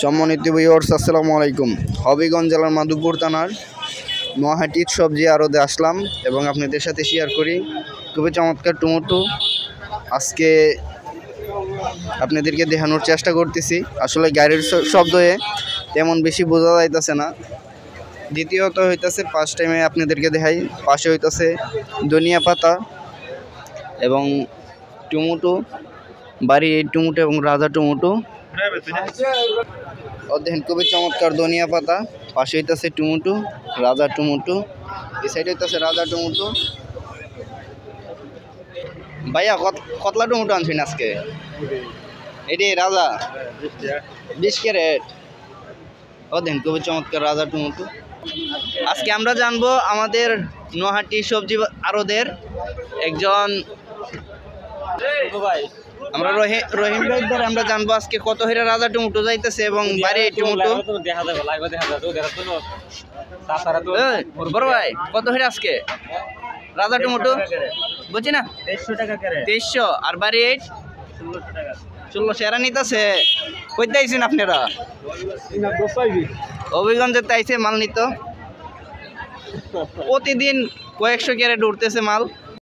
সম্মানিত ভিউয়ার্স, আসসালামু আলাইকুম। হবিগঞ্জ জেলার মাধবপুর থানার নোয়াহাটির সবজি আড়তে আসলাম এবং আপনাদের সাথে শেয়ার করি খুবই চমৎকার টমেটো। আজকে আপনাদেরকে দেখানোর চেষ্টা করতেছি। আসলে গাড়ির শব্দে তেমন বেশি বোঝা যাইতেছে না। দ্বিতীয়ত হইতেছে ফার্স্ট টাইমে আপনাদেরকে দেখাই, পাশে হইতেছে ধনিয়া পাতা এবং টমেটো, বাড়ি এই টমেটো এবং রাজা টমেটো। দেখেন খুবই চমৎকার ধনিয়া পাতা, পাশে হইতেছে টমেটো, রাজা টমেটো, এই সাইডে হইতেছে রাজা টমেটো। ভাইয়া কতলা টমেটো আনছেন আজকে? এটি রাজা 20 ক্যারেট। দেখেন খুবই চমৎকার রাজা টমেটো। আজকে আমরা জানবো আমাদের নোয়াহাটি সবজি আড়তের একজন আমরা রহিম ভাই দ্বারা আমরা জানবো আজকে কত হিরা রাজা টমেটো যাইতেছে এবং বাড়ি টমেটো বড় ভাই কত হিরা আজকে রাজা টমেটো বুঝছি না 2300 আর বাড়ি 1600 এরা নিতেছে। কইতে আইছেন আপনারা? অভিগঞ্জে আইছে মাল নিত, প্রতিদিন কয়েকশো ক্যারেট উঠতেছে মাল।